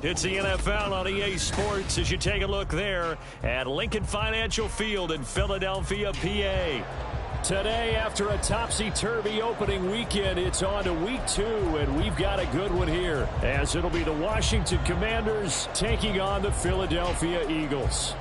It's the NFL on EA Sports as you take a look there at Lincoln Financial Field in Philadelphia, PA. Today, after a topsy-turvy opening weekend, it's on to week 2, and we've got a good one here, as it'll be the Washington Commanders taking on the Philadelphia Eagles.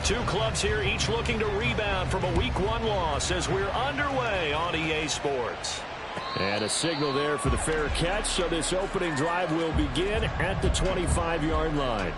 Two clubs here, each looking to rebound from a Week 1 loss as we're underway on EA Sports. And a signal there for the fair catch, so this opening drive will begin at the 25-yard line.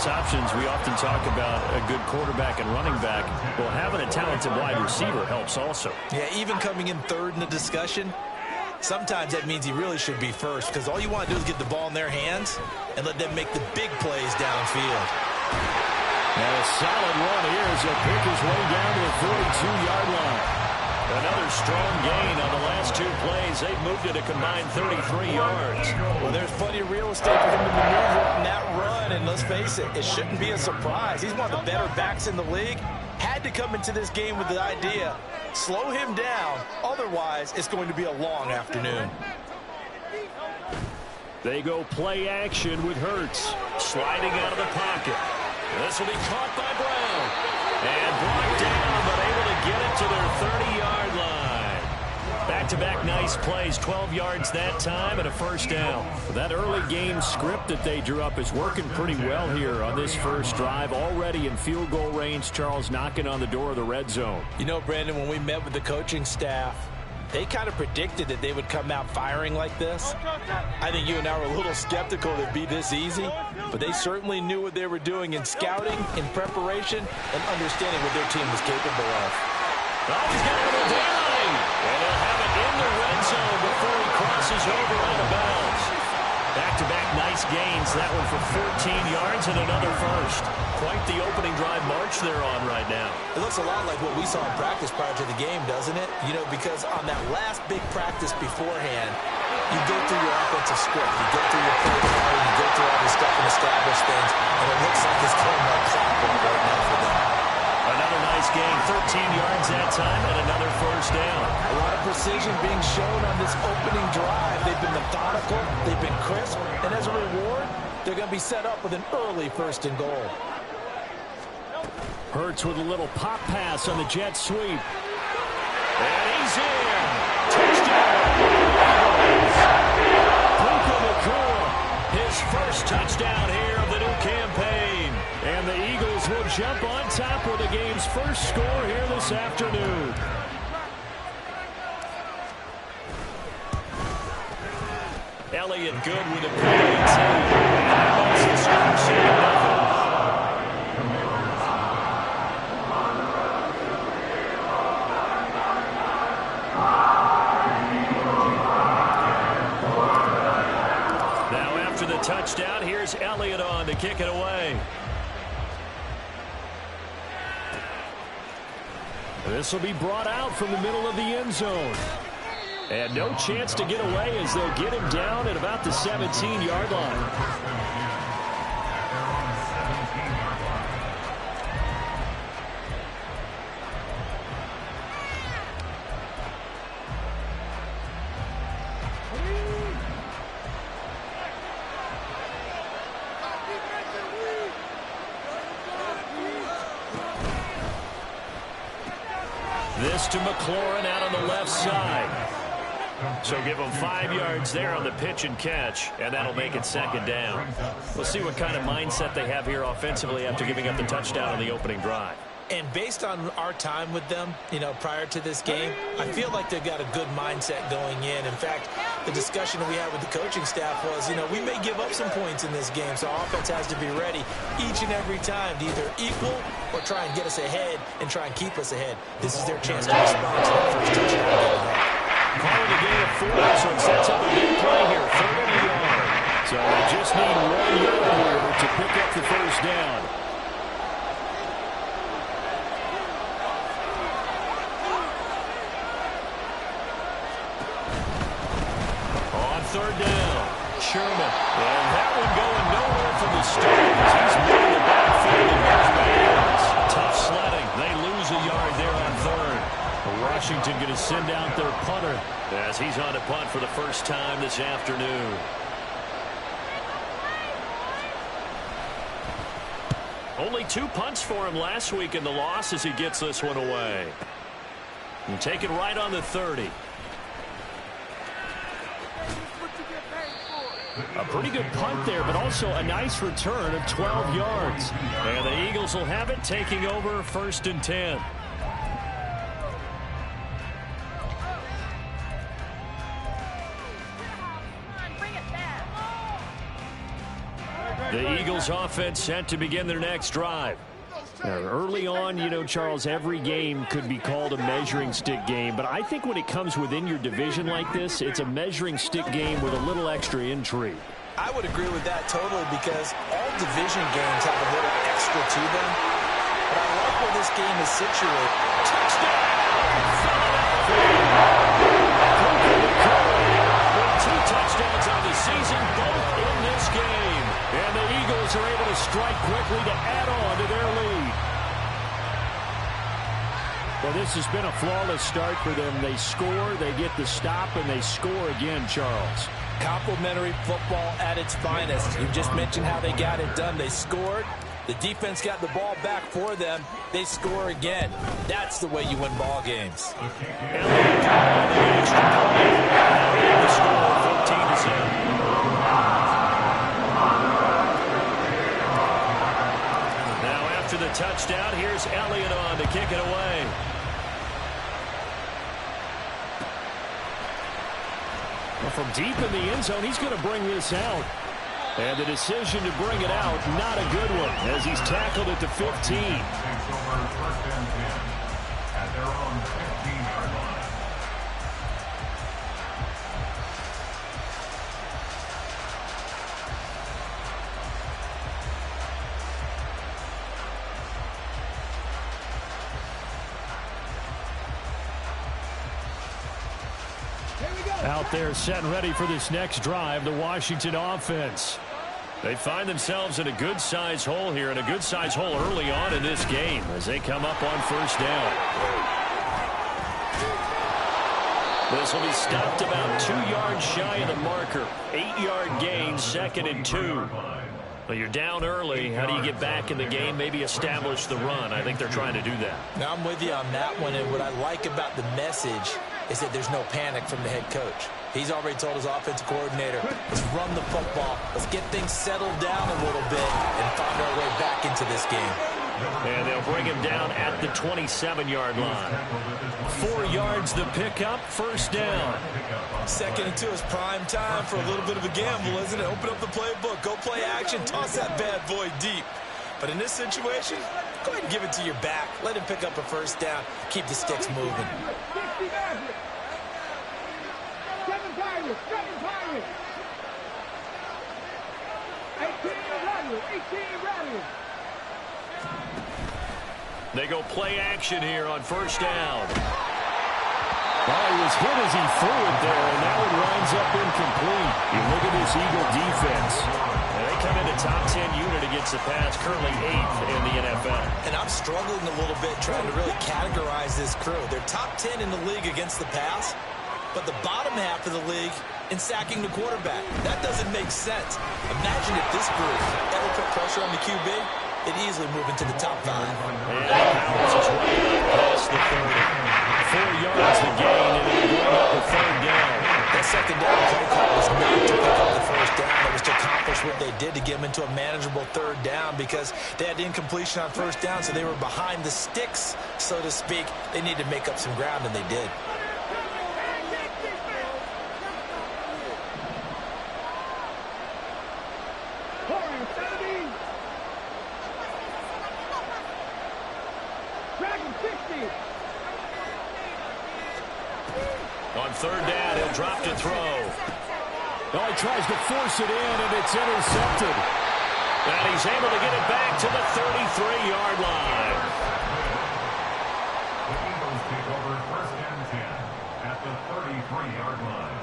Options, we often talk about a good quarterback and running back. Well, having a talented wide receiver helps also. Yeah, even coming in third in the discussion, sometimes that means he really should be first, because all you want to do is get the ball in their hands and let them make the big plays downfield. And a solid run here as he'll pick his way down to the 42-yard line. Another strong gain on the last 2 plays. They've moved it a combined 33 yards. Well, there's plenty of real estate for him to maneuver on that run, and let's face it, it shouldn't be a surprise. He's one of the better backs in the league. Had to come into this game with the idea, slow him down, otherwise it's going to be a long afternoon. They go play action with Hurts, sliding out of the pocket. This will be caught by Brown. And blocked down, but able to get it to their 30-yard line. Back-to-back nice plays, 12 yards that time and a first down. That early game script that they drew up is working pretty well here on this first drive. Already in field goal range, Charles knocking on the door of the red zone. You know, Brandon, when we met with the coaching staff, they kind of predicted that they would come out firing like this. I think you and I were a little skeptical that it'd be this easy, but they certainly knew what they were doing in scouting, in preparation, and understanding what their team was capable of. Oh, he's got it down, and they'll have it in the red zone before he crosses over out of bounds. Back-to-back nice gains, that one for 14 yards and another first. Quite the opening drive march they're on right now. It looks a lot like what we saw in practice prior to the game, doesn't it? You know, because on that last big practice beforehand, you go through your offensive script, you go through your play calling, you go through all this stuff and establish things, and it looks like it's going like clockwork right now for them. Another nice gain, 13 yards that time, and another first down. A lot of precision being shown on this opening drive. They've been methodical, they've been crisp, and as a reward, they're going to be set up with an early first and goal. Hurts with a little pop pass on the jet sweep. And he's in. Touchdown. Puka Nacua, his first touchdown here of the new campaign. And the Eagles will jump on top with the game's first score here this afternoon. Elliott good with a penalty. And that makes the score 7-0. Touchdown. Here's Elliott on to kick it away. This will be brought out from the middle of the end zone. And no chance to get away as they'll get him down at about the 17-yard line. This to McLaurin out on the left side. So give them 5 yards there on the pitch and catch, and that'll make it second down. We'll see what kind of mindset they have here offensively after giving up the touchdown on the opening drive. And based on our time with them, prior to this game, I feel like they've got a good mindset going in. In fact, the discussion that we had with the coaching staff was, we may give up some points in this game, so offense has to be ready each and every time to either equal or try and get us ahead and try and keep us ahead. This is their chance to respond to that first touchdown. Calling a gain of 4, so it sets up a big play here, 30 yards. So they just need 1 yard here to pick up the first down. On third down, Sherman. And that one going nowhere from the start as he's moving the backfield and goes backwards. Tough sledding. They lose a yard there on third. Washington going to send out their punter as he's on a punt for the first time this afternoon. Only 2 punts for him last week in the loss as he gets this one away. And take it right on the 30. A pretty good punt there, but also a nice return of 12 yards. And the Eagles will have it, taking over 1st and 10. The Eagles offense set to begin their next drive. Now, early on, Charles, every game could be called a measuring stick game, but I think when it comes within your division like this, it's a measuring stick game with a little extra intrigue. I would agree with that totally because all division games have a little extra to them. But I like where this game is situated. Touchdown! With 2 touchdowns on the season, both in this game. And the Eagles are able to strike quickly to add on to their lead. Well, this has been a flawless start for them. They score, they get the stop, and they score again, Charles. Complimentary football at its finest. You just mentioned how they got it done. They scored. The defense got the ball back for them. They score again. That's the way you win ball games. And the extra point. The score 14-7. After the touchdown, here's Elliott on to kick it away. Well, from deep in the end zone, he's going to bring this out. And the decision to bring it out, not a good one, as he's tackled at the 15. At their own 15-yard line. Out there set and ready for this next drive, the Washington offense. They find themselves in a good-sized hole here, and a good-sized hole early on in this game as they come up on first down. This will be stopped about 2 yards shy of the marker. 8-yard gain, 2nd and 2. Well, you're down early. How do you get back in the game, maybe establish the run? I think they're trying to do that. Now, I'm with you on that one, and what I like about the message is that there's no panic from the head coach. He's already told his offensive coordinator, let's run the football, let's get things settled down a little bit and find our way back into this game. And they'll bring him down at the 27-yard line. 4 yards the pickup, first down. 2nd and 2 is prime time for a little bit of a gamble, isn't it? Open up the playbook, go play action, toss that bad boy deep. But in this situation, go ahead and give it to your back. Let him pick up a first down. Keep the sticks moving. They go play action here on first down. Well, he was hit as he threw it there, and that one winds up incomplete. You look at this Eagle defense. They come into top 10 unit against the pass, currently 8th in the NFL. And I'm struggling a little bit trying to really categorize this crew. They're top 10 in the league against the pass, but the bottom half of the league in sacking the quarterback. That doesn't make sense. Imagine if this group ever put pressure on the QB, it'd easily move into the top 5. And powers his way past the 30. There's the gain, and it'll bring up a third down. That second down play call was not to pick up the first down. It was to accomplish what they did to get them into a manageable third down because they had incompletion on first down, so they were behind the sticks, so to speak. They needed to make up some ground, and they did. On third down, he'll drop to throw. Oh, he tries to force it in, and it's intercepted. And he's able to get it back to the 33-yard line. The Eagles take over 1st and 10 at the 33-yard line.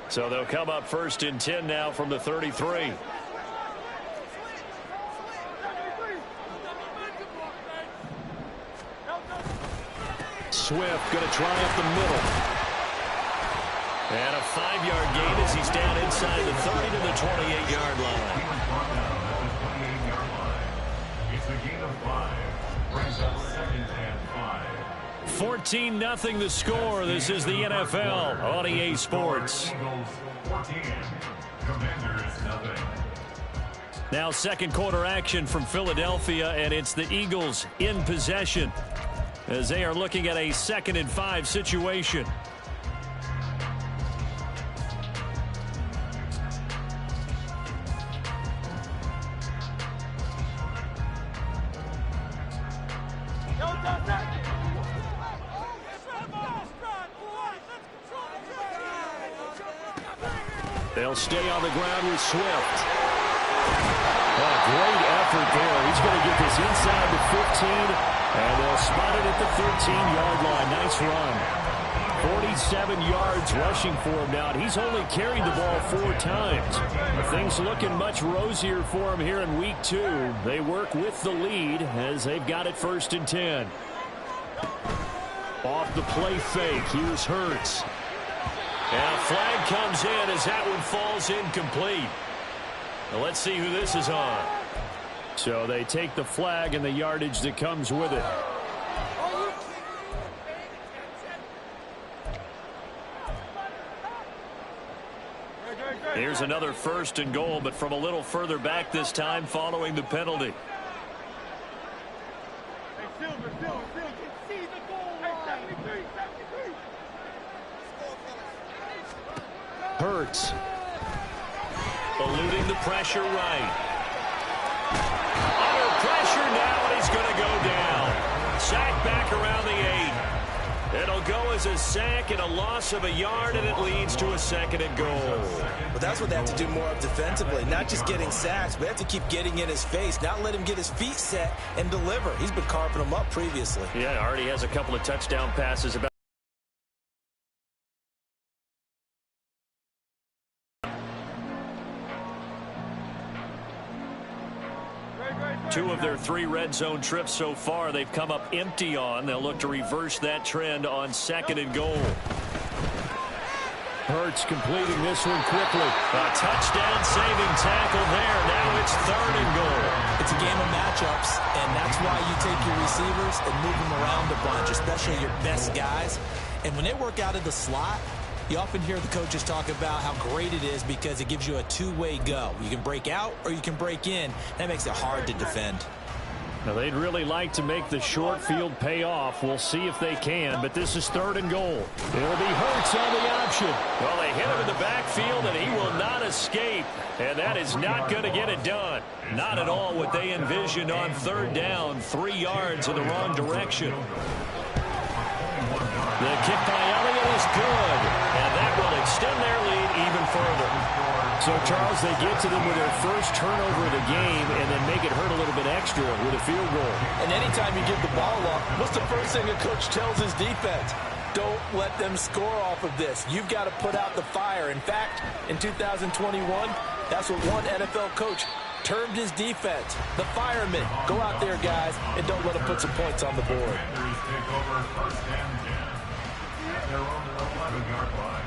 So they'll come up 1st and 10 now from the 33. Swift going to try up the middle. And a 5-yard gain as he's down inside the 30 to the 28-yard line. He was brought down at the 28-yard line. It's a gain of 5. Brings up 2nd and 5. 14-0 the score. This is the NFL on EA Sports. Eagles 14. Commanders nothing. Now second quarter action from Philadelphia, and it's the Eagles in possession as they are looking at a 2nd and 5 situation. They'll stay on the ground with Swift. Great effort there. He's going to get this inside the 15, and they'll spot it at the 13-yard line. Nice run. 47 yards rushing for him now. He's only carried the ball 4 times. Things looking much rosier for him here in week 2. They work with the lead as they've got it 1st and 10. Off the play fake. Here's Hurts. And a flag comes in as that one falls incomplete. Now let's see who this is on. So they take the flag and the yardage that comes with it. Here's another 1st and goal, but from a little further back this time following the penalty. Hurts. Eluding the pressure right. Under pressure now, and he's going to go down. Sack back around the 8. It'll go as a sack and a loss of a yard, and it leads to a 2nd and goal. But that's what they have to do more of defensively. Not just getting sacks, but they have to keep getting in his face. Not let him get his feet set and deliver. He's been carving them up previously. Yeah, already has a couple of touchdown passes. About 2 of their 3 red zone trips so far they've come up empty on. They'll look to reverse that trend on 2nd and goal. Hurts completing this one quickly. A touchdown saving tackle there. Now it's 3rd and goal. It's a game of matchups, and that's why you take your receivers and move them around a bunch, especially your best guys. And when they work out of the slot, you often hear the coaches talk about how great it is because it gives you a 2-way go. You can break out or you can break in. That makes it hard to defend. Now, they'd really like to make the short field pay off. We'll see if they can, but this is 3rd and goal. It'll be Hurts on the option. Well, they hit him in the backfield, and he will not escape. And that is not going to get it done. Not at all what they envisioned on 3rd down. 3 yards in the wrong direction. The kick by Elliott is good, and that will extend their lead even further. So, Charles, they get to them with their first turnover of the game and then make it hurt a little bit extra with a field goal. And anytime you give the ball up, what's the first thing a coach tells his defense? Don't let them score off of this. You've got to put out the fire. In fact, in 2021, that's what one NFL coach termed his defense. The firemen. Go out there, guys, and don't let them put some points on the board. Commanders take over 1st and 10 at their own 11-yard line.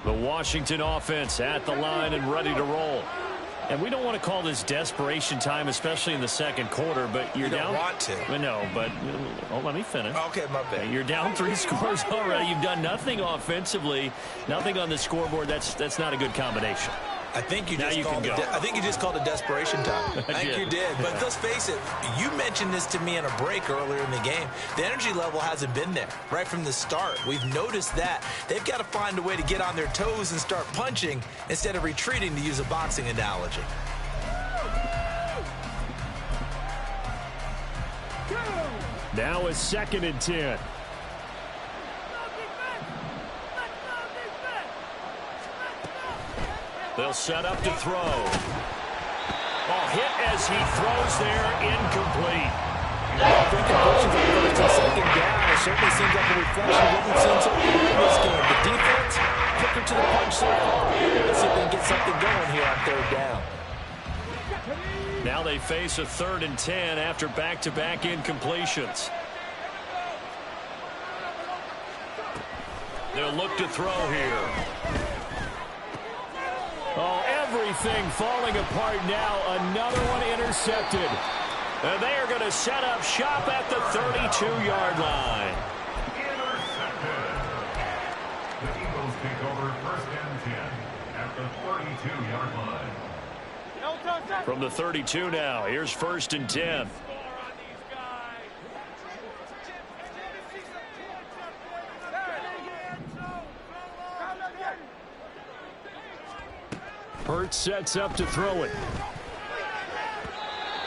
The Washington offense at the line and ready to roll. And we don't want to call this desperation time, especially in the second quarter, but you're down. You don't want to. No, but let me finish. Okay, my bad. You're down 3 scores already. You've done nothing offensively, nothing on the scoreboard. That's not a good combination. I think you just called it desperation time. I think you did. But let's face it, you mentioned this to me in a break earlier in the game. The energy level hasn't been there right from the start. We've noticed that. They've got to find a way to get on their toes and start punching instead of retreating, to use a boxing analogy. Now it's 2nd and 10. They'll set up to throw. Ball hit as he throws there, incomplete. Three conversions on 1st and 2nd down. It certainly seems like a reflection of what we've seen so far in this game. The defense, quicker to the punch so far. Let's see if they can get something going here on 3rd down. Now they face a 3rd and 10 after back-to-back incompletions. They'll look to throw here. Oh, everything falling apart now. Another one intercepted. And they are going to set up shop at the 32-yard line. Intercepted. The Eagles take over 1st and 10 at the 42-yard line. From the 32 now, here's 1st and 10. Hurts sets up to throw it.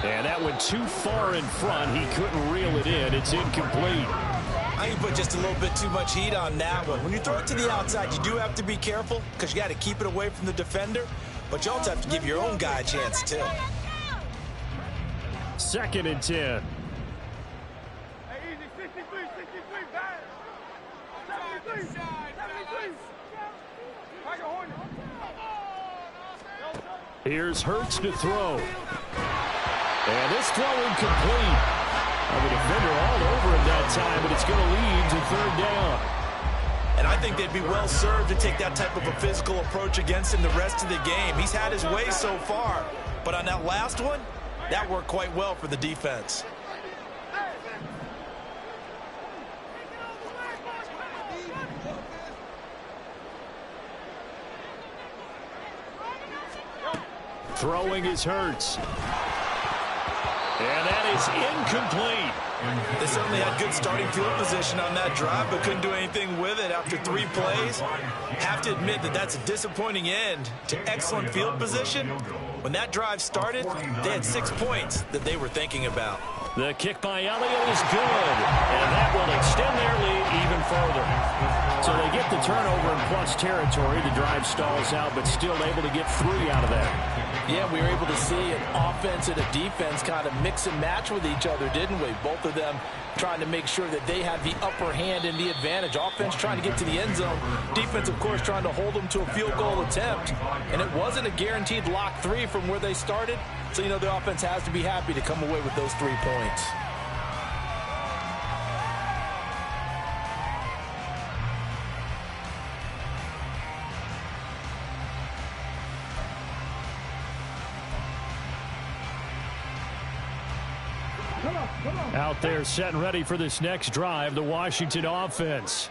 And that went too far in front. He couldn't reel it in. It's incomplete. I think you put just a little bit too much heat on that one. When you throw it to the outside, you do have to be careful because you got to keep it away from the defender. But you also have to give your own guy a chance, too. 2nd and 10. Here's Hurts to throw. And this throw incomplete. The defender all over him that time, but it's going to lead to 3rd down. And I think they'd be well served to take that type of a physical approach against him the rest of the game. He's had his way so far. But on that last one, that worked quite well for the defense. Throwing is Hurts. And that is incomplete. They certainly had good starting field position on that drive, but couldn't do anything with it after 3 plays. Have to admit that that's a disappointing end to excellent field position. When that drive started, they had 6 points that they were thinking about. The kick by Elliott is good, and that will extend their lead even further. So they get the turnover in plus territory. The drive stalls out, but still able to get 3 out of that. Yeah, we were able to see an offense and a defense kind of mix and match with each other, didn't we? Both of them trying to make sure that they had the upper hand and the advantage. Offense trying to get to the end zone. Defense, of course, trying to hold them to a field goal attempt. And it wasn't a guaranteed lock 3 from where they started. So, you know, the offense has to be happy to come away with those 3 points. Out there set and ready for this next drive, the Washington offense.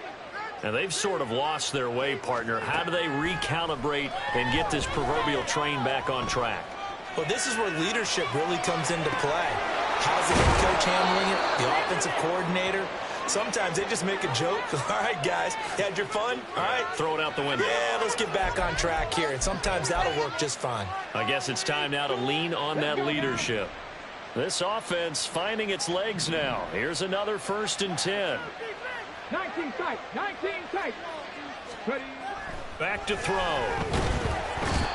And they've sort of lost their way, partner. How do they recalibrate and get this proverbial train back on track? Well, this is where leadership really comes into play. How's the head coach handling it? The offensive coordinator? Sometimes they just make a joke. All right, guys, you had your fun? All right. Throw it out the window. Yeah, let's get back on track here. And sometimes that'll work just fine. I guess it's time now to lean on that leadership. This offense finding its legs now. Here's another 1st and 10. 19 tight, 19 tight. Ready. Back to throw.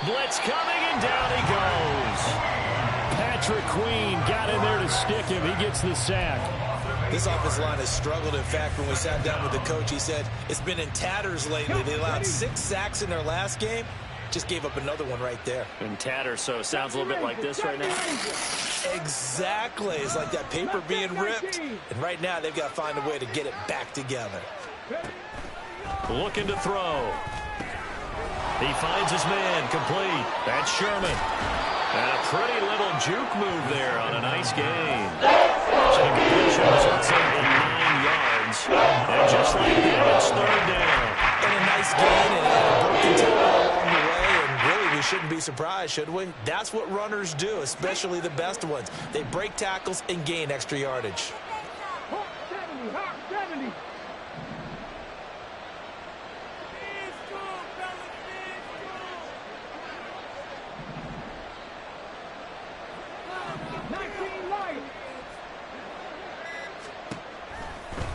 Blitz coming, and down he goes. Patrick Queen got in there to stick him. He gets the sack. This offensive line has struggled. In fact, when we sat down with the coach, he said it's been in tatters lately. They allowed 6 sacks in their last game. Just gave up another one right there. In tatters, so it sounds a little bit like this right now. Exactly. It's like that paper being ripped. And right now, they've got to find a way to get it back together. Looking to throw. He finds his man, complete. That's Sherman. And a pretty little juke move there on a nice game. So the completion results in 9 yards. And just like that, it's third down. And a nice gain and a broken tackle along the way. And really, we shouldn't be surprised, should we? That's what runners do, especially the best ones. They break tackles and gain extra yardage.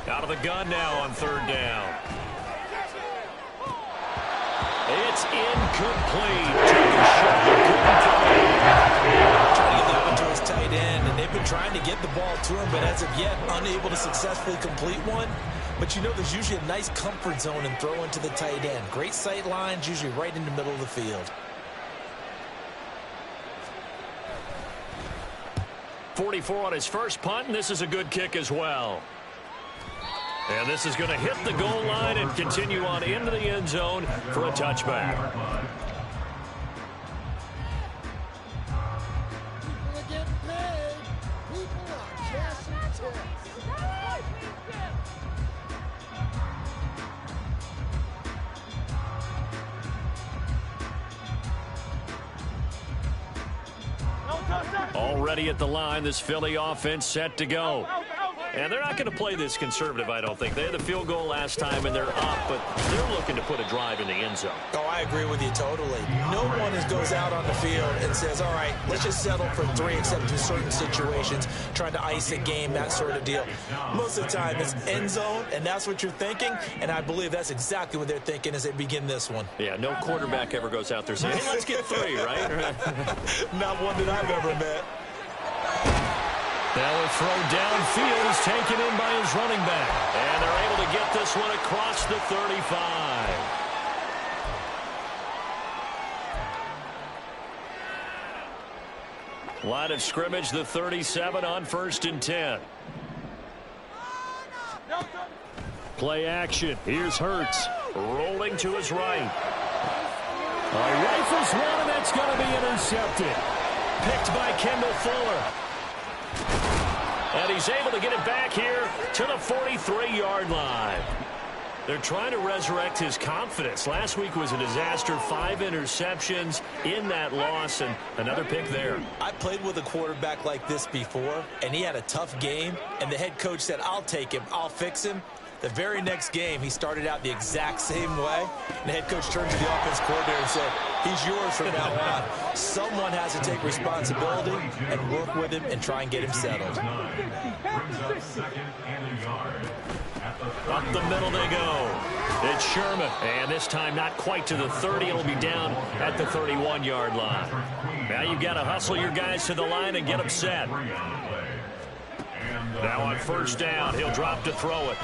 Out of the gun now on third down. It's incomplete. Trying to get that one to his tight end, and they've been trying to get the ball to him, but as of yet, unable to successfully complete one. But you know there's usually a nice comfort zone and throw into the tight end. Great sight lines, usually right in the middle of the field. 44 on his first punt, and this is a good kick as well. And this is going to hit the goal line and continue on into the end zone for a touchback. Already at the line, this Philly offense set to go. And they're not going to play this conservative, I don't think. They had the field goal last time, and they're up, but they're looking to put a drive in the end zone. Oh, I agree with you totally. No one goes out on the field and says, all right, let's just settle for 3, except in certain situations, trying to ice a game, that sort of deal. Most of the time, it's end zone, and that's what you're thinking, and I believe that's exactly what they're thinking as they begin this one. Yeah, no quarterback ever goes out there saying, hey, let's get 3, right? Not one that I've ever met. Now a throw downfield is taken in by his running back. And they're able to get this one across the 35. Line of scrimmage, the 37 on 1st and 10. Play action. Here's Hurts. Rolling to his right. Rifles one, and that's going to be intercepted. Picked by Kendall Fuller. And he's able to get it back here to the 43-yard line. They're trying to resurrect his confidence. Last week was a disaster. 5 interceptions in that loss, and another pick there. I played with a quarterback like this before, and he had a tough game, and the head coach said, I'll take him, I'll fix him. The very next game, he started out the exact same way, and the head coach turned to the offense coordinator and said, he's yours from now on. Someone has to take responsibility and work with him and try and get him settled. Up the middle they go. It's Sherman, and this time not quite to the 30. It'll be down at the 31-yard line. Now you've got to hustle your guys to the line and get them set. Now on 1st down, he'll drop to throw it.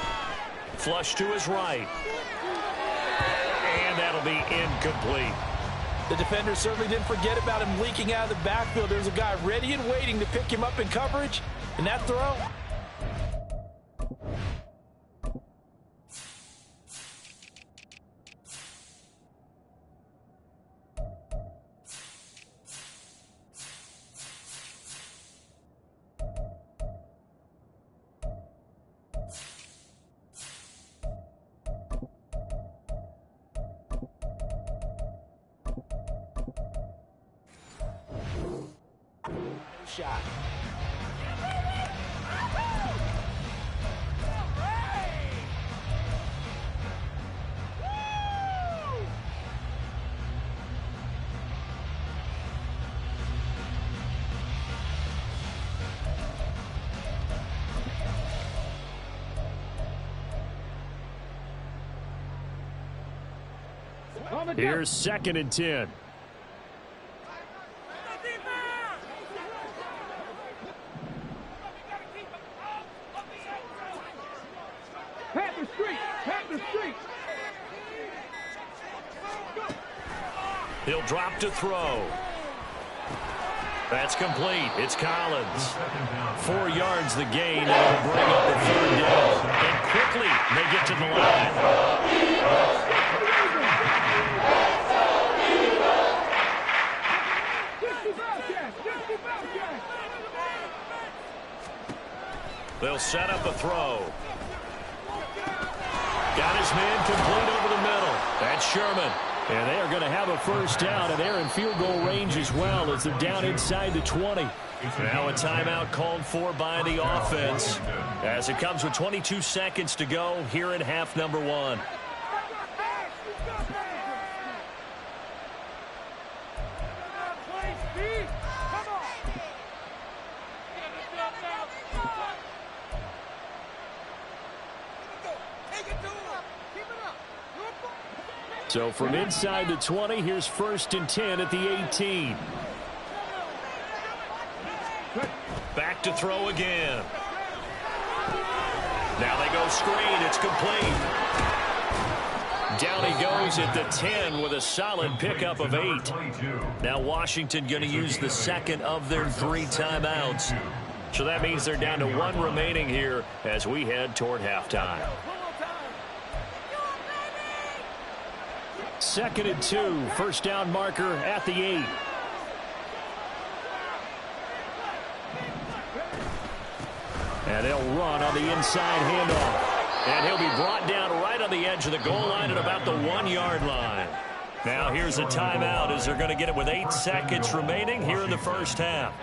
Flush to his right. And that'll be incomplete. The defender certainly didn't forget about him leaking out of the backfield. There's a guy ready and waiting to pick him up in coverage. And that throw, shot. Here's 2nd and 10. He'll drop to throw. That's complete. It's Collins. 4 yards the gain, and it'll bring up the 3rd down. And quickly, they get to the line. set up a throw. Got his man complete over the middle. That's Sherman. And they are going to have a first down, and they're in field goal range as well as they're down inside the 20. Now a timeout called for by the offense as it comes with 22 seconds to go here in half number 1. So from inside the 20, here's 1st and 10 at the 18. Back to throw again. Now they go screen. It's complete. Down he goes at the 10 with a solid pickup of 8. Now Washington going to use the second of their 3 timeouts. So that means they're down to 1 remaining here as we head toward halftime. 2nd and 2. First down marker at the 8. And they'll run on the inside handoff. And he'll be brought down right on the edge of the goal line at about the 1-yard line. Now here's a timeout as they're going to get it with 8 seconds remaining here in the first half.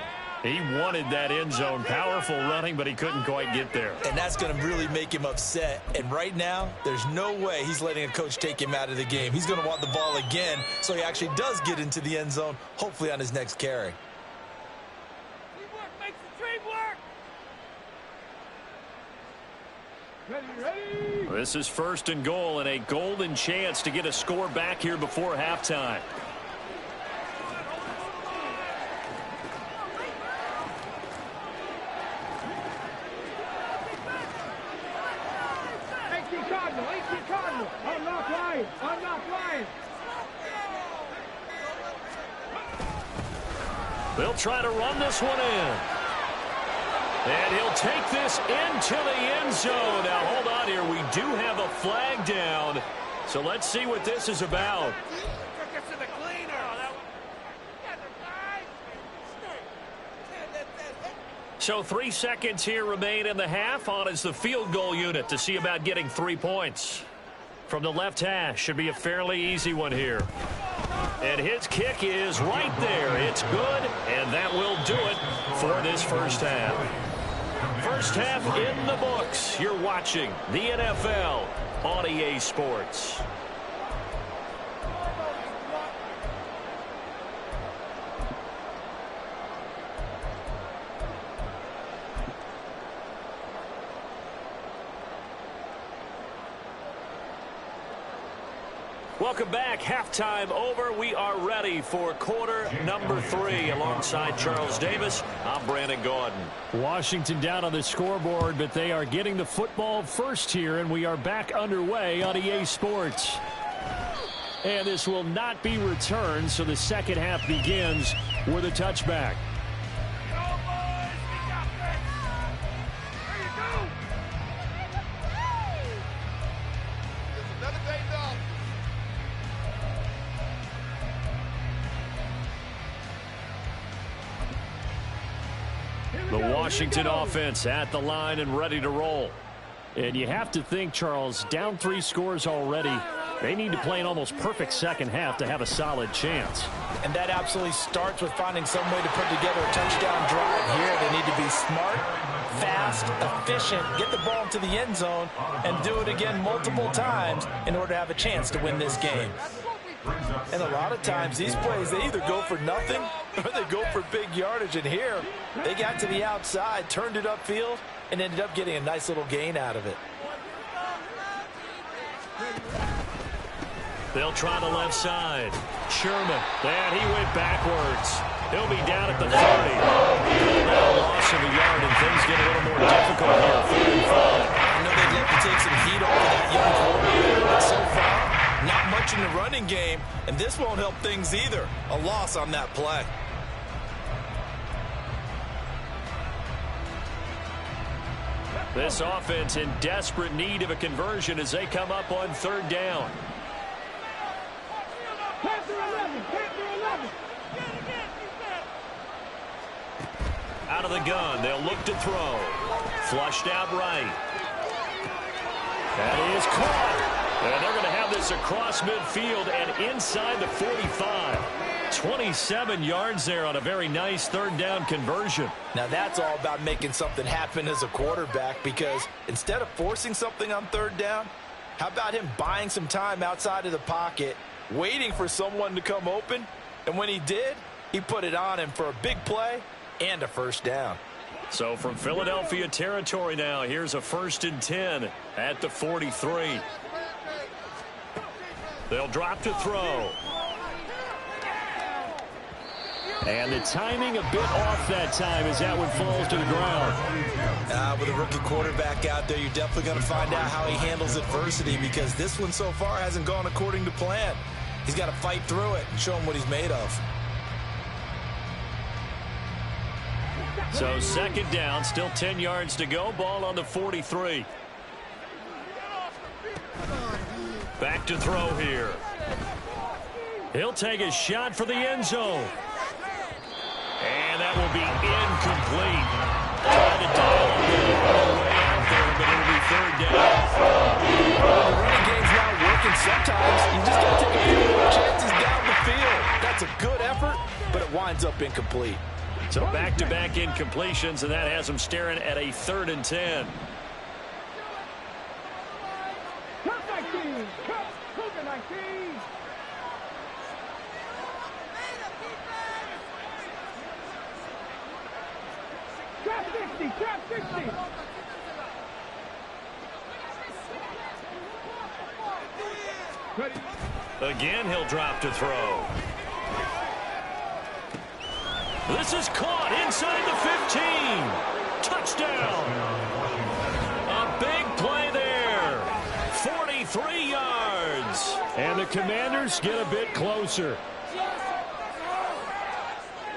He wanted that end zone. Powerful running, but he couldn't quite get there. And that's going to really make him upset. And right now, there's no way he's letting a coach take him out of the game. He's going to want the ball again, so he actually does get into the end zone, hopefully on his next carry. Teamwork makes the dream work. Ready. This is 1st and goal and a golden chance to get a score back here before halftime. I'm not flying. They'll try to run this one in. And he'll take this into the end zone. Now, hold on here. We do have a flag down. So let's see what this is about. Took us to the cleaner. So 3 seconds here remain in the half. On is the field goal unit to see about getting 3 points. From the left hash, should be a fairly easy one here. And his kick is right there. It's good, and that will do it for this first half. First half in the books. You're watching the NFL on EA Sports. Welcome back. Halftime over. We are ready for quarter number 3. Alongside Charles Davis, I'm Brandon Gaudin. Washington down on the scoreboard, but they are getting the football first here, and we are back underway on EA Sports. And this will not be returned, so the second half begins with a touchback. The Washington offense at the line and ready to roll. And you have to think, Charles, down 3 scores already. They need to play an almost perfect second half to have a solid chance. And that absolutely starts with finding some way to put together a touchdown drive here. They need to be smart, fast, efficient, get the ball into the end zone, and do it again multiple times in order to have a chance to win this game. And a lot of times these plays, they either go for nothing or they go for big yardage. And here, they got to the outside, turned it upfield, and ended up getting a nice little gain out of it. They'll try the left side. Sherman, and he went backwards. He'll be down at the 30. Now loss of a yard, and things get a little more difficult here. 3rd and 5. I know they'd love to take some heat off of that young quarterback, but so far, not much in the running game, and this won't help things either. A loss on that play. This offense in desperate need of a conversion as they come up on 3rd down. Panther 11. Out of the gun, they'll look to throw. Flushed out right. That is caught. And they're going to have this across midfield and inside the 45. 27 yards there on a very nice third down conversion. Now that's all about making something happen as a quarterback, because instead of forcing something on third down, how about him buying some time outside of the pocket, waiting for someone to come open, and when he did, he put it on him for a big play and a first down. So from Philadelphia territory now, here's a 1st and 10 at the 43. They'll drop to throw. And the timing a bit off that time as that one falls to the ground. With a rookie quarterback out there, you're definitely going to find out how he handles adversity, because this one so far hasn't gone according to plan. He's got to fight through it and show him what he's made of. So 2nd down, still 10 yards to go. Ball on the 43. Back to throw here. He'll take a shot for the end zone. And that will be incomplete. Trying to dial way out there, but it'll be 3rd down. When the running game's not working, sometimes you just got to take a few more chances down the field. That's a good effort, but it winds up incomplete. So back-to-back incompletions, and that has them staring at a 3rd and 10. Again, he'll drop to throw. This is caught inside the 15. Touchdown. A big play there. 43 yards. And the Commanders get a bit closer.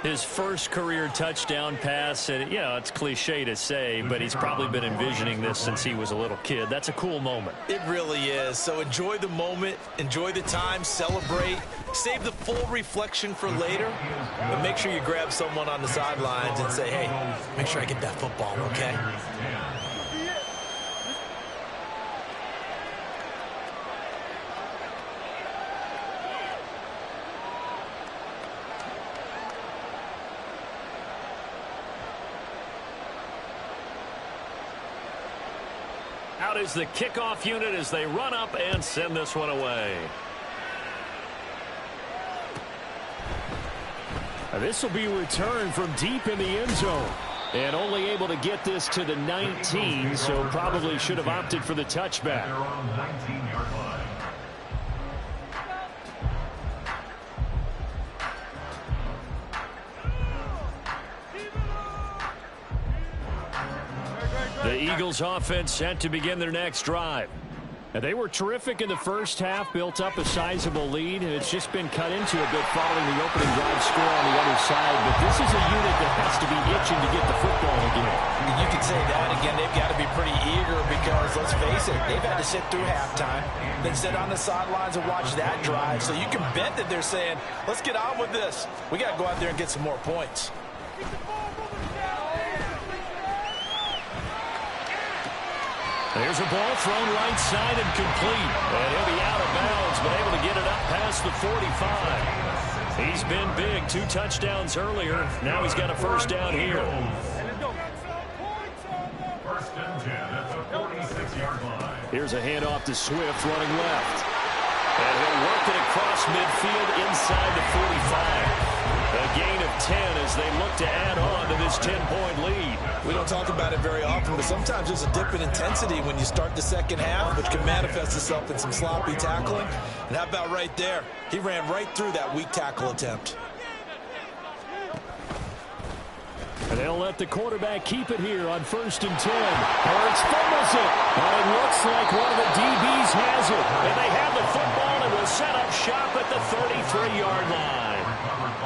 His first career touchdown pass, and, you know, it's cliche to say, but he's probably been envisioning this since he was a little kid. That's a cool moment. It really is. So enjoy the moment, enjoy the time, celebrate, save the full reflection for later, but make sure you grab someone on the sidelines and say, hey, make sure I get that football, okay? Out is the kickoff unit as they run up and send this one away. This will be returned from deep in the end zone. And only able to get this to the 19, so probably should have opted for the touchback. They're on 19-yard line. The Eagles offense set to begin their next drive. And they were terrific in the first half, built up a sizable lead, and it's just been cut into a bit following the opening drive score on the other side. But this is a unit that has to be itching to get the football again. You can say that again. They've got to be pretty eager because, let's face it, they've had to sit through halftime, then sit on the sidelines and watch that drive. So you can bet that they're saying, let's get on with this. We got to go out there and get some more points. There's a ball thrown right side and complete. And he'll be out of bounds, but able to get it up past the 45. He's been big. 2 touchdowns earlier. Now he's got a first down here. 1st and 10 at the 46-yard line. Here's a handoff to Swift running left. And he'll work it across midfield inside the 45. A gain of 10 as they look to add on to this 10-point lead. We don't talk about it very often, but sometimes there's a dip in intensity when you start the second half, which can manifest itself in some sloppy tackling. And how about right there? He ran right through that weak tackle attempt. And they'll let the quarterback keep it here on 1st and 10. Hurts fumbles it. And it looks like one of the DBs has it. And they have the football and will set up shop at the 33-yard line.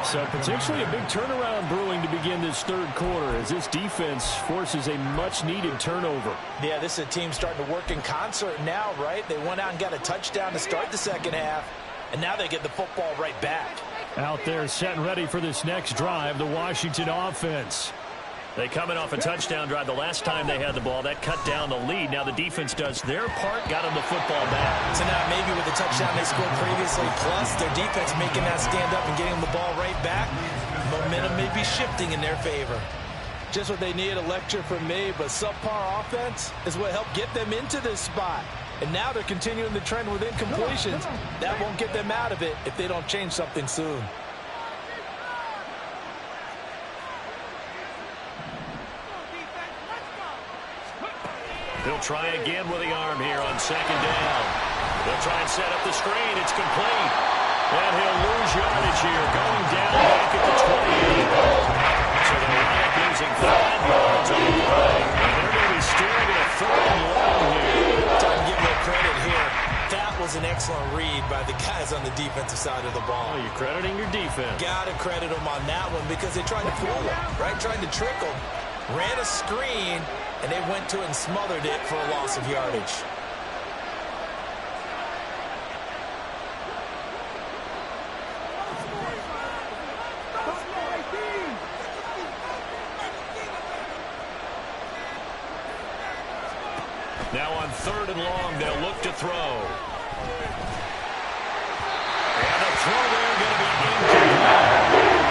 So potentially a big turnaround brewing to begin this third quarter as this defense forces a much-needed turnover. Yeah, this is a team starting to work in concert now, right? They went out and got a touchdown to start the second half, and now they get the football right back. Out there set and ready for this next drive, the Washington offense. They coming off a touchdown drive the last time they had the ball. That cut down the lead. Now the defense does their part, got them the football back. So now maybe with the touchdown they scored previously, plus their defense making that stand up and getting the ball right back, momentum may be shifting in their favor. Just what they need, a lecture from me, but subpar offense is what helped get them into this spot. And now they're continuing the trend with incompletions. That won't get them out of it if they don't change something soon. They'll try again with the arm here on second down. They'll try and set up the screen. It's complete. And he'll lose yardage here, going down back at the 28. So they're right up losing 5 yards on the play. And they're going to be staring at a 3rd and long here. Time to give them credit here. That was an excellent read by the guys on the defensive side of the ball. Oh, you're crediting your defense. Got to credit them on that one because they tried to fool them, right? Tried to trick them. Ran a screen, and they went to it and smothered it for a loss of yardage. Now on 3rd and long, they'll look to throw. And the throw there going to be incomplete.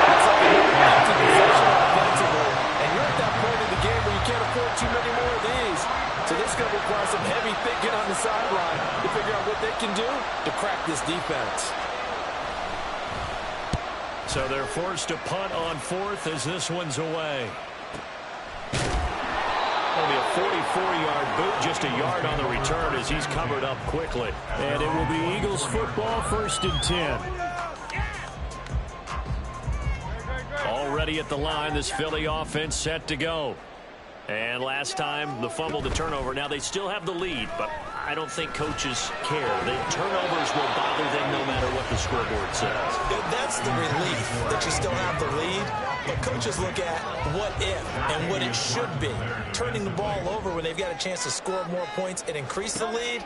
It's like an empty possession offensively. And you're at that point in the game where you can't afford too many more of these. So this is going to require some heavy thinking on the sideline to figure out what they can do to crack this defense. So they're forced to punt on 4th as this one's away. It'll be a 44-yard boot, just a yard on the return as he's covered up quickly. And it will be Eagles football, 1st and 10. Already at the line, this Philly offense set to go. And last time, the fumble, the turnover. Now, they still have the lead, but I don't think coaches care. The turnovers will bother them no matter what the scoreboard says. That's the relief that you still have the lead. But coaches look at what if and what it should be. Turning the ball over when they've got a chance to score more points and increase the lead,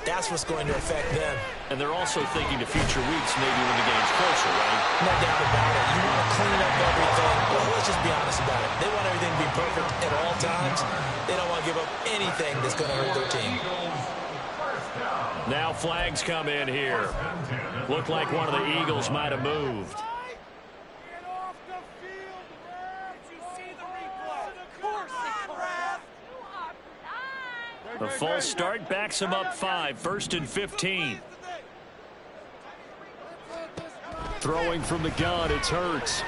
that's what's going to affect them. And they're also thinking to future weeks, maybe when the game's closer, right? No doubt about it. You want to clean up everything. Well, let's just be honest about it. They want everything to be perfect at all times. They don't want to give up anything that's going to hurt their team. Now flags come in here. Looked like one of the Eagles might have moved. The false start backs him up 5, 1st and 15. Throwing from the gun, it's Hurts.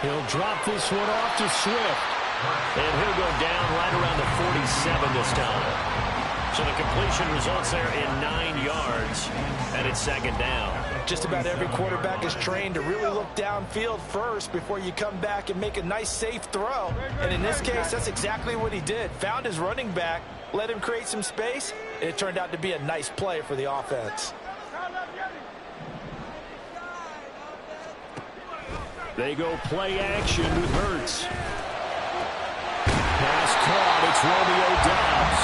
He'll drop this one off to Swift. And he'll go down right around the 47 this time. So the completion results there in 9 yards, and it's 2nd down. Just about every quarterback is trained to really look downfield first before you come back and make a nice, safe throw. And in this case, that's exactly what he did. Found his running back, let him create some space, and it turned out to be a nice play for the offense. They go play action with Hurts. Pass caught, it's Romeo Doubs.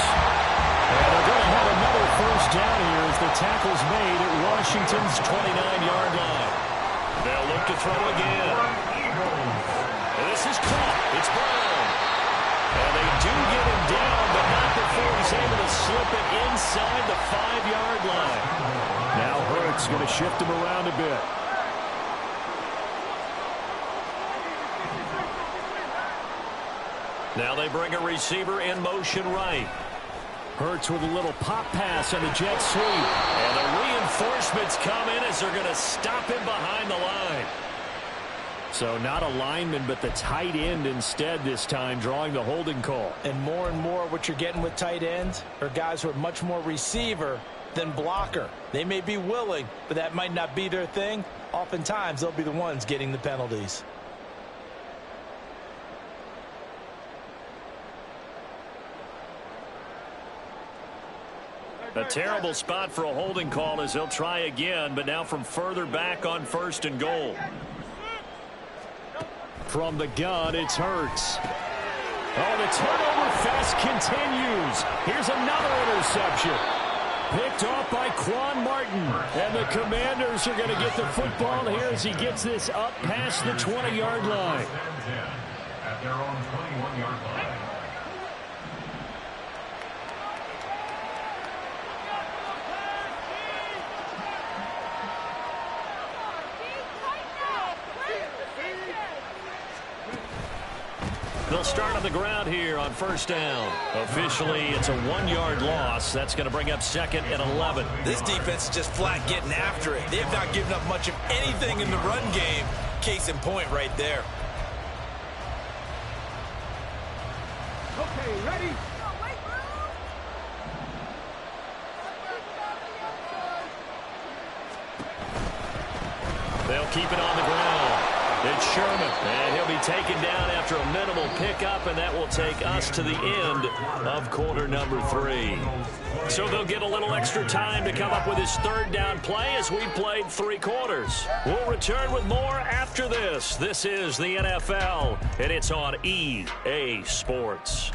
And they're going to have another 1st down here as the tackle's made at Washington's 29-yard line. They'll look to throw again. And this is caught. It's Brown. And they do get him down, but not before he's able to slip it inside the 5-yard line. Now Hurts going to shift him around a bit. Now they bring a receiver in motion right. Hurts with a little pop pass on the jet sweep. And the reinforcements come in as they're going to stop him behind the line. So not a lineman, but the tight end instead this time, drawing the holding call. And more what you're getting with tight ends are guys who are much more receiver than blocker. They may be willing, but that might not be their thing. Oftentimes, they'll be the ones getting the penalties. A terrible spot for a holding call as they'll try again, but now from further back on 1st and goal. From the gun, it's Hurts. Oh, the turnover fest continues. Here's another interception. Picked off by Quan Martin. And the Commanders are going to get the football here as he gets this up past the 20-yard line. at their own 21-yard line. They'll start on the ground here on first down. Officially, it's a 1-yard loss. That's going to bring up second and 11. This defense is just flat getting after it. They have not given up much of anything in the run game. Case in point right there. Okay, ready? They'll keep it on the ground. It's Sherman, and he'll be taken down after a minimal pickup, and that will take us to the end of quarter number 3. So they'll get a little extra time to come up with his third down play as we've played 3 quarters. We'll return with more after this. This is the NFL, and it's on EA Sports.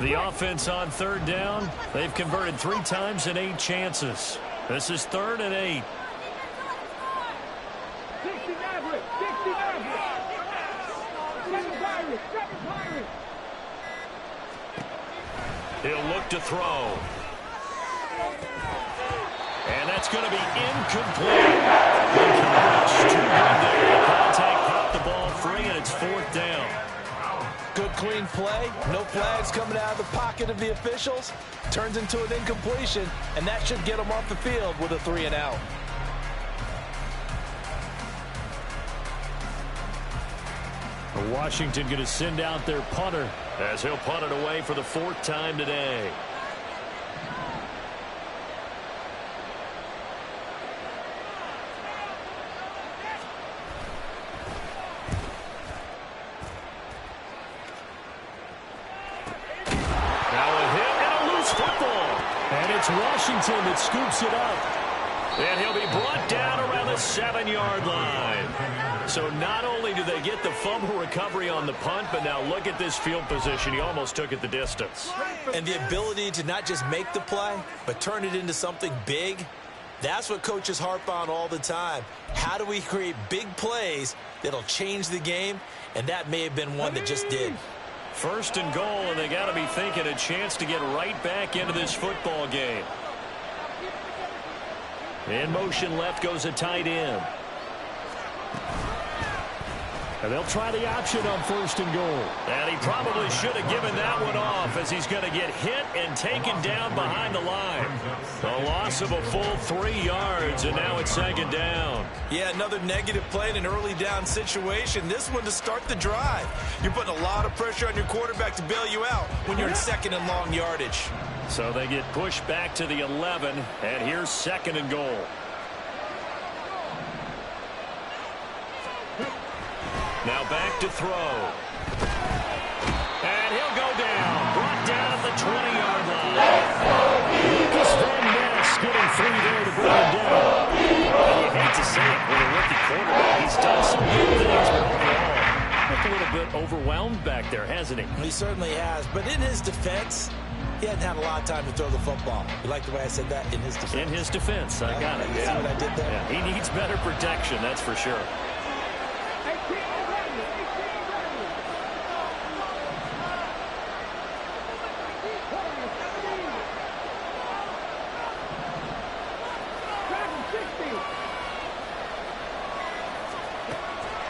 The offense on third down, they've converted 3 times in 8 chances. This is 3rd and 8. He'll look to throw. And that's going to be incomplete. The coverage too good there. The contact popped the ball free, and it's 4th down. Good, clean play. No flags coming out of the pocket of the officials. Turns into an incompletion, and that should get them off the field with a 3 and out. Washington going to send out their punter as he'll punt it away for the 4th time today. It's Washington that scoops it up. And he'll be brought down around the 7-yard line. So not only do they get the fumble recovery on the punt, but now look at this field position. He almost took it the distance. And the ability to not just make the play, but turn it into something big, that's what coaches harp on all the time. How do we create big plays that'll change the game? And that may have been one that just did. 1st and goal, and they got to be thinking a chance to get right back into this football game. In motion left goes a tight end. And they'll try the option on 1st and goal. And he probably should have given that one off as he's going to get hit and taken down behind the line. A loss of a full 3 yards, and now it's 2nd down. Yeah, another negative play in an early down situation. This one to start the drive. You're putting a lot of pressure on your quarterback to bail you out when you're in 2nd and long yardage. So they get pushed back to the 11, and here's 2nd and goal. Now back to throw. And he'll go down. Brought down at the 20-yard line. Lucas Van Ness getting 3 there to bring him down. And you hate to say it, with a rookie quarterback, he's done some good things, but overall, looked a little bit overwhelmed back there, hasn't he? He certainly has. But in his defense, he hadn't had a lot of time to throw the football. You like the way I said that? In his defense. In his defense. I got it. See what I did there? Yeah, he needs better protection, that's for sure.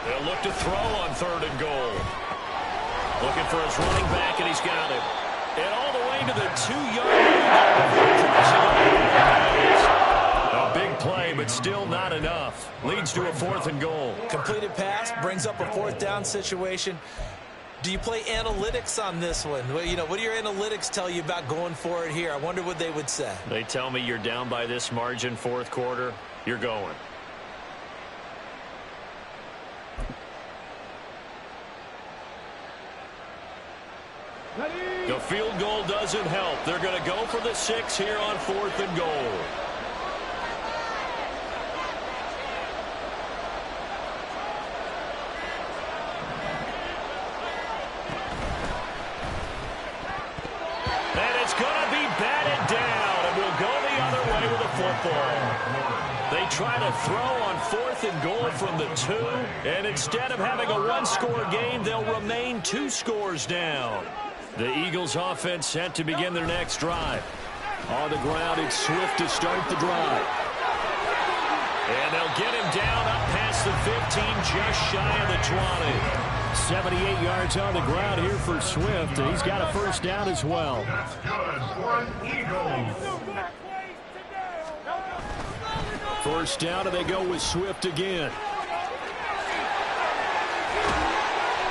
They'll look to throw on 3rd and goal. Looking for his running back, and he's got it. And all the way to the 2-yard line. A big play, but still not enough. Leads to a 4th and goal. Completed pass brings up a 4th down situation. Do you play analytics on this one? Well, you know, what do your analytics tell you about going for it here? I wonder what they would say. They tell me you're down by this margin 4th quarter, you're going. The field goal doesn't help. They're going to go for the 6 here on 4th and goal. football. They try to throw on 4th and goal from the 2, and instead of having a one-score game, they'll remain 2 scores down. The Eagles offense set to begin their next drive. On the ground, it's Swift to start the drive. And they'll get him down up past the 15, just shy of the 20. 78 yards on the ground here for Swift. He's got a first down as well. That's good for an Eagle. First down, and they go with Swift again.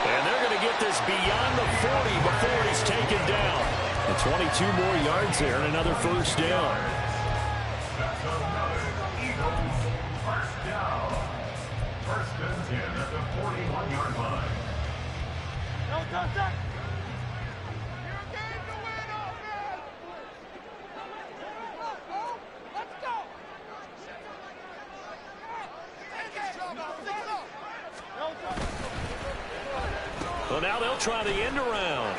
And they're going to get this beyond the 40 before he's taken down. And 22 more yards there and another first down. That's another Eagles first down. First and 10 at the 41-yard line. Well, now they'll try the end around.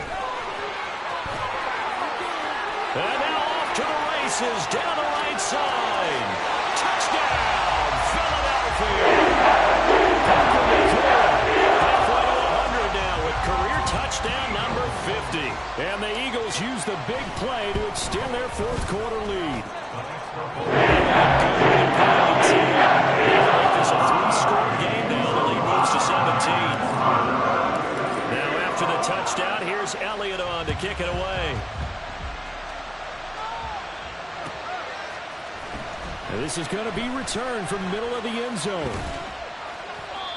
And now off to the races, down the right side. Touchdown, Philadelphia. Halfway to 100 now with career touchdown number 50. And the Eagles use the big play to extend their fourth quarter lead. Make this a 3-score game now. The lead moves to 17. Now after the touchdown, here's Elliott on to kick it away. And this is going to be returned from the middle of the end zone.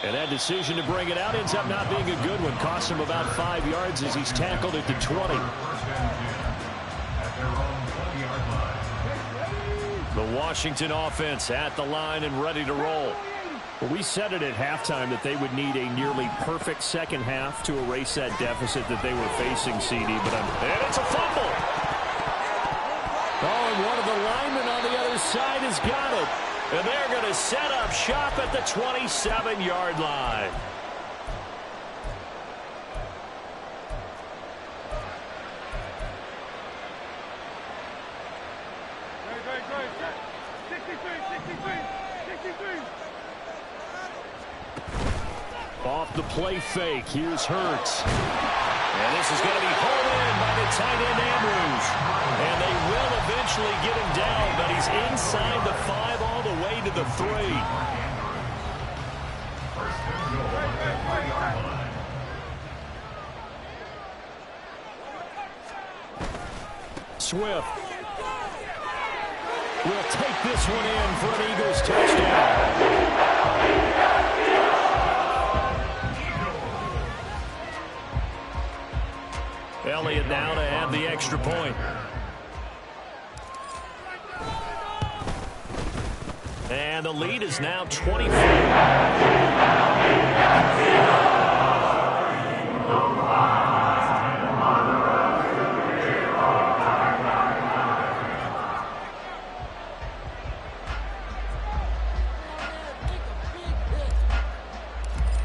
And that decision to bring it out ends up not being a good one. Costs him about 5 yards as he's tackled at the 20. The Washington offense at the line and ready to roll. Well, we said it at halftime that they would need a nearly perfect second half to erase that deficit that they were facing, CD. And it's a fumble. Oh, and one of the linemen on the other side has got it. And they're going to set up shop at the 27-yard line. Off the play fake, here's Hurts. And this is going to be hauled in by the tight end Andrews. And they will eventually get him down, but he's inside the 5 all the way to the 3. Swift will take this one in for an Eagles touchdown. Elliott now to add the extra point. And the lead is now 24.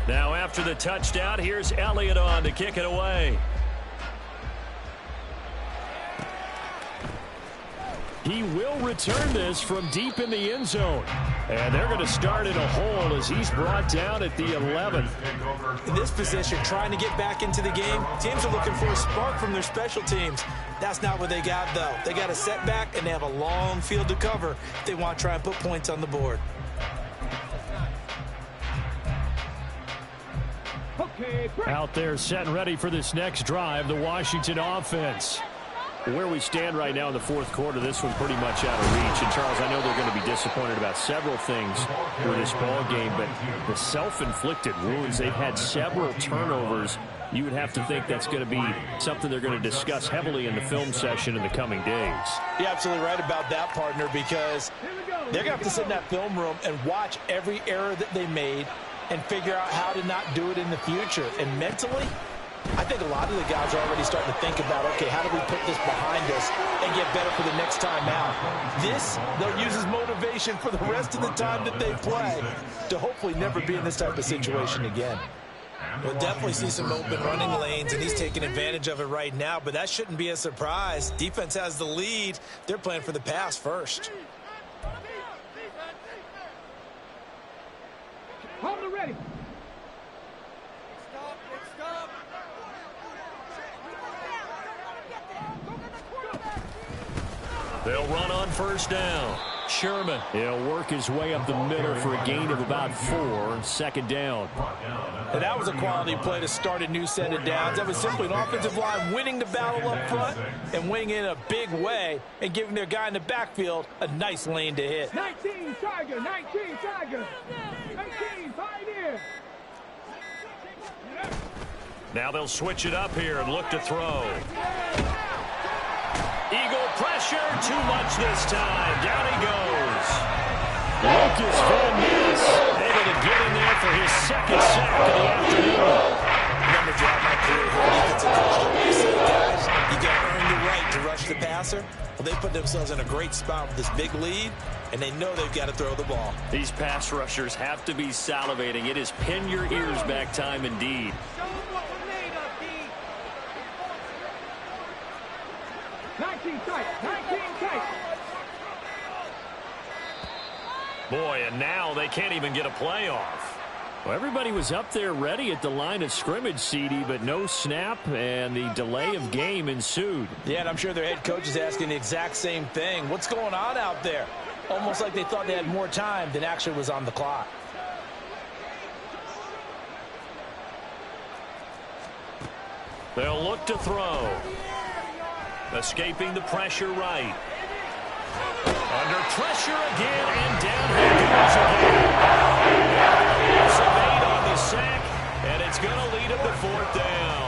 Now after the touchdown, here's Elliott on to kick it away. He will return this from deep in the end zone. And they're going to start in a hole as he's brought down at the 11th. In this position, trying to get back into the game, teams are looking for a spark from their special teams. That's not what they got, though. They got a setback, and they have a long field to cover if they want to try and put points on the board. Out there set and ready for this next drive, the Washington offense. Where we stand right now in the fourth quarter, this one pretty much out of reach. And, Charles, I know they're going to be disappointed about several things with this ball game, but the self-inflicted wounds, they've had several turnovers. You would have to think that's going to be something they're going to discuss heavily in the film session in the coming days. You're absolutely right about that, partner, because they're going to have to sit in that film room and watch every error that they made and figure out how to not do it in the future. And mentally, I think a lot of the guys are already starting to think about, okay, how do we put this behind us and get better for the next time out? This, they'll use as motivation for the rest of the time that they play to hopefully never be in this type of situation again. We'll definitely see some open running lanes, and he's taking advantage of it right now, but that shouldn't be a surprise. Defense has the lead. They're playing for the pass first. ready. They'll run on first down. Sherman, he'll work his way up the middle for a gain of about 4. Second down. And that was a quality play to start a new set of downs. That was simply an offensive line winning the battle up front and winning it in a big way and giving their guy in the backfield a nice lane to hit. 19 Tiger, 19 Tiger, 19 Pioneer. Now they'll switch it up here and look to throw. Eagle pressure, too much this time. Down he goes. Lucas Van Ness able to get in there for his second sack of the afternoon. Remember throughout my career here, defensive coach always say, guys, you got to earn the right to rush the passer. Well, they put themselves in a great spot with this big lead, and they know they've got to throw the ball. These pass rushers have to be salivating. It is pin your ears back time indeed. 19 tight, 19 tight. Boy, and now they can't even get a play off. Well, everybody was up there ready at the line of scrimmage, CD, but no snap, and the delay of game ensued. Yeah, and I'm sure their head coach is asking the exact same thing. What's going on out there? Almost like they thought they had more time than actually was on the clock. They'll look to throw. Escaping the pressure right. Under pressure again, and down he goes again. Surveyed on the sack, and it's going to lead him to fourth down.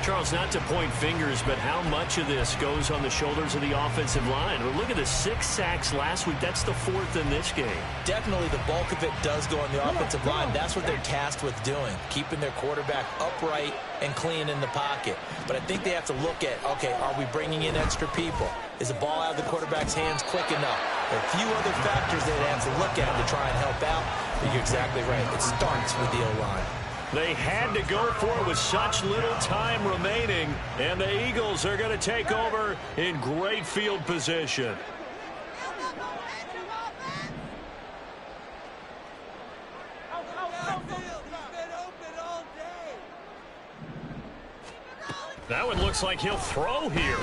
Charles, not to point fingers, but how much of this goes on the shoulders of the offensive line? Well, look at the 6 sacks last week. That's the 4th in this game. Definitely the bulk of it does go on the offensive line. That's what they're tasked with doing, keeping their quarterback upright and clean in the pocket. But I think they have to look at, okay, are we bringing in extra people? Is the ball out of the quarterback's hands quick enough? There are a few other factors they'd have to look at to try and help out. But you're exactly right. It starts with the O-line. They had to go for it with such little time remaining, and the Eagles are going to take over in great field position. That one looks like he'll throw here.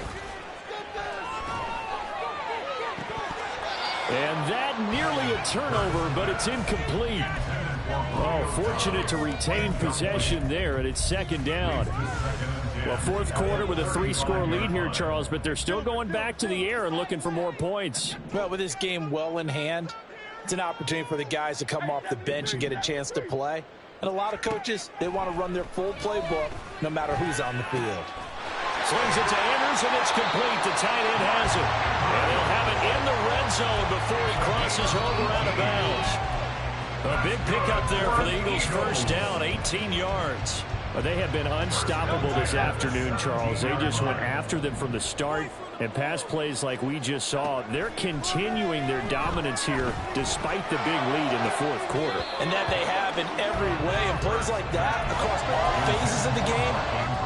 And that nearly a turnover, but it's incomplete. Oh, fortunate to retain possession there, and it's second down. Well, fourth quarter with a 3-score lead here, Charles, but they're still going back to the air and looking for more points. Well, with this game well in hand, it's an opportunity for the guys to come off the bench and get a chance to play. And a lot of coaches, they want to run their full playbook no matter who's on the field. Slings it to Andrews, and it's complete. The tight end has it. And they'll have it in the red zone before he crosses over out of bounds. A big pickup there for the Eagles' first down, 18 yards. Well, they have been unstoppable this afternoon, Charles. They just went after them from the start. And pass plays like we just saw, they're continuing their dominance here despite the big lead in the fourth quarter. And that they have in every way. And plays like that across all phases of the game,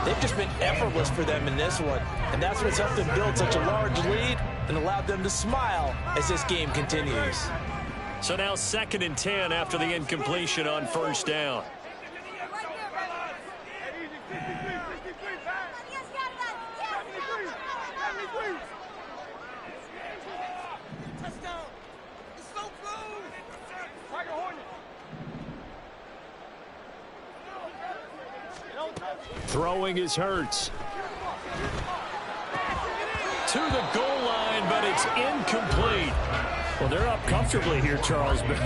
they've just been effortless for them in this one. And that's what's helped them build such a large lead and allowed them to smile as this game continues. So now 2nd and 10 after the incompletion on first down. Throwing is Hurts. To the goal line, but it's incomplete. Well, they're up comfortably here, Charles, but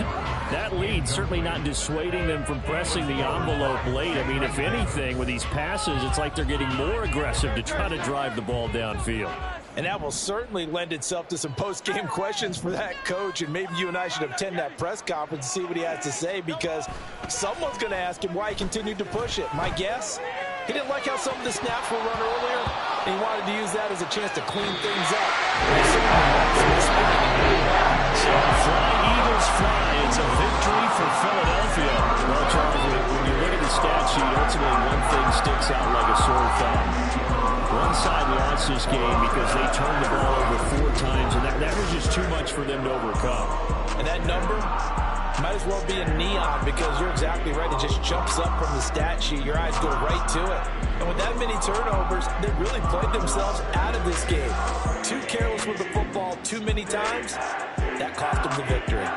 that lead certainly not dissuading them from pressing the envelope late. I mean, if anything, with these passes, it's like they're getting more aggressive to try to drive the ball downfield. And that will certainly lend itself to some post-game questions for that coach, and maybe you and I should attend that press conference and see what he has to say, because someone's going to ask him why he continued to push it. My guess, he didn't like how some of the snaps were run earlier, and he wanted to use that as a chance to clean things up. So fly, Eagles fly. It's a victory for Philadelphia. Well, Charles, when you look at the stat sheet, ultimately one thing sticks out like a sore thumb. One side lost this game because they turned the ball over 4 times, and that was just too much for them to overcome. And that number, Might as well be in neon because you're exactly right. It just jumps up from the stat sheet. Your eyes go right to it. And with that many turnovers, they really played themselves out of this game. Too careless with the football too many times. That cost them the victory.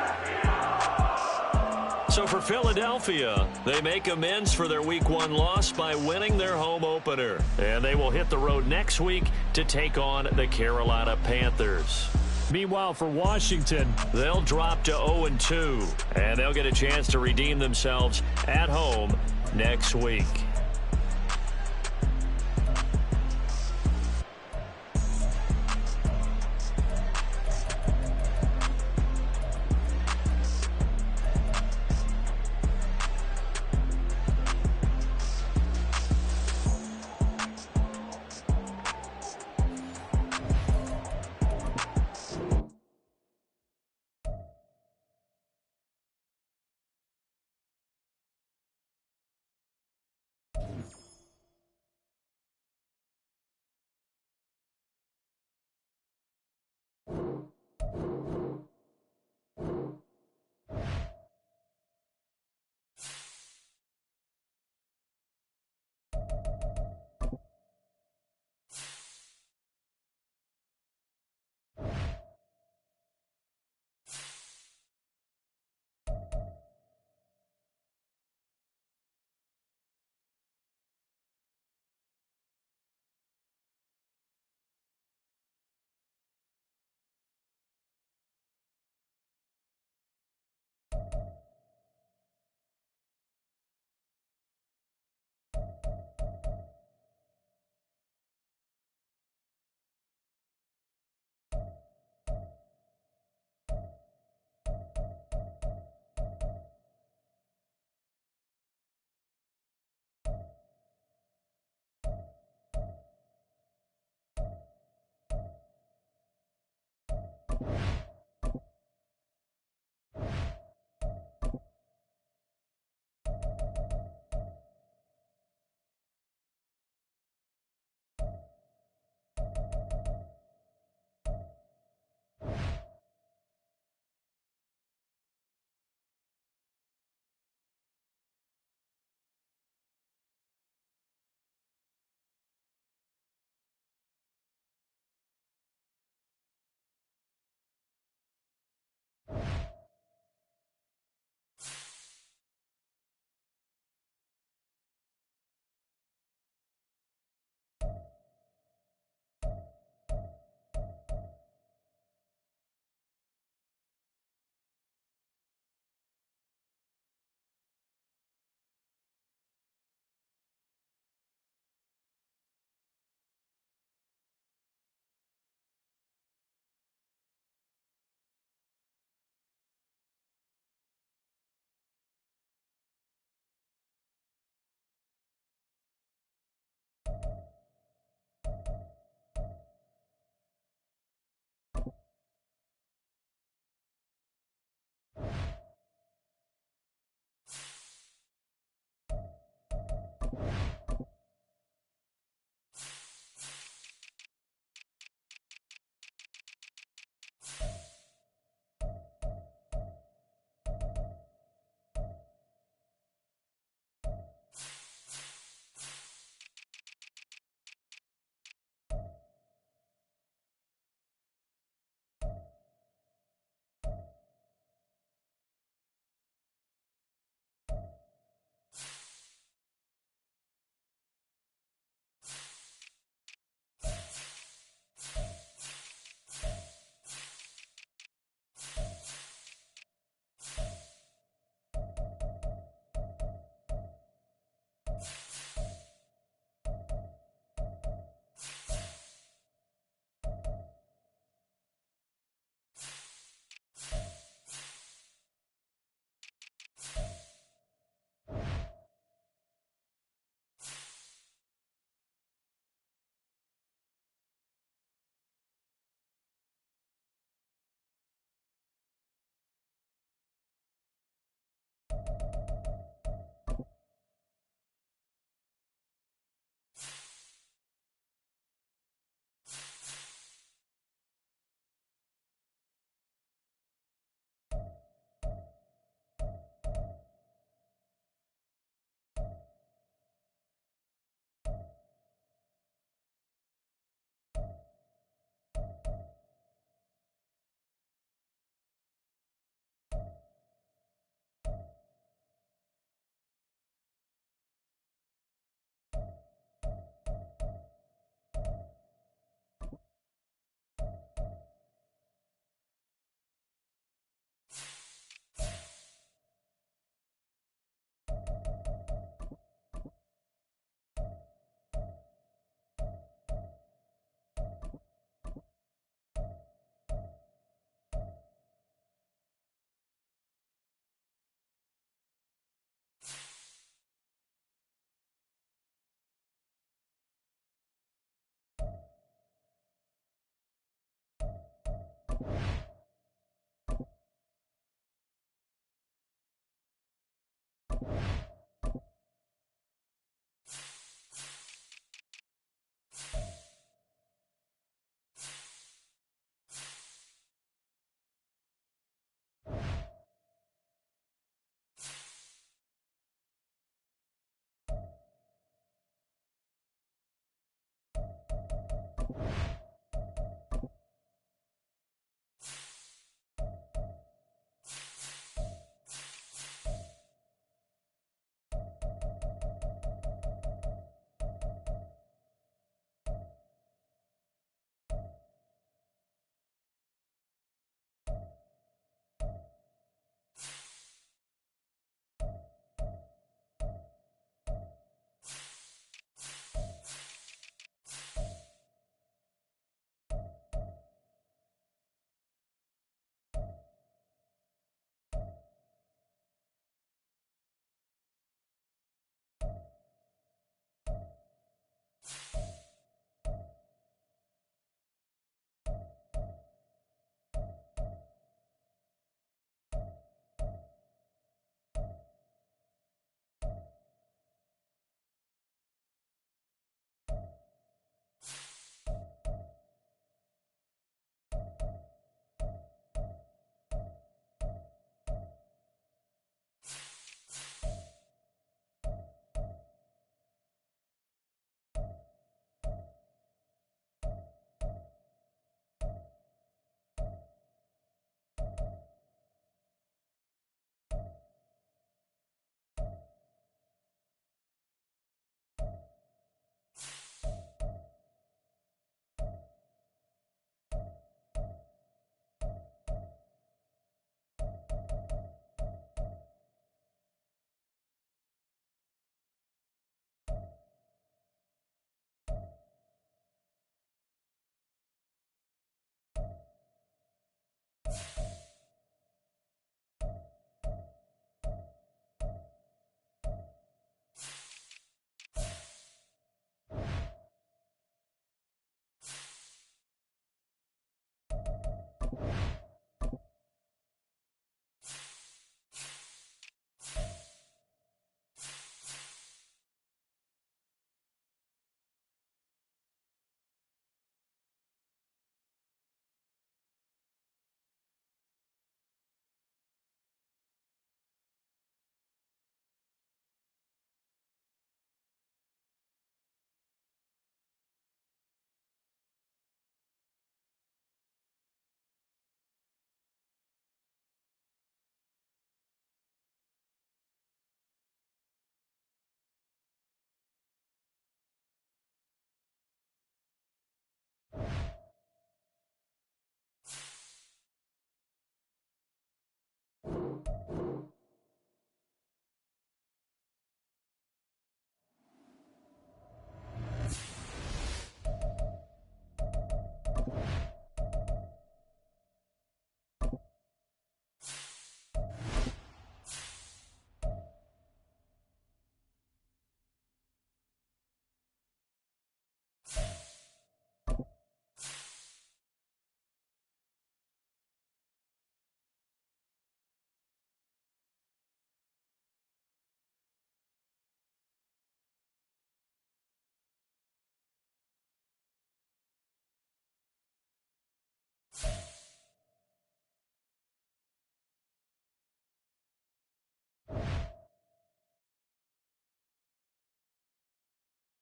So for Philadelphia, they make amends for their Week 1 loss by winning their home opener. And they will hit the road next week to take on the Carolina Panthers. Meanwhile, for Washington, they'll drop to 0-2, and they'll get a chance to redeem themselves at home next week.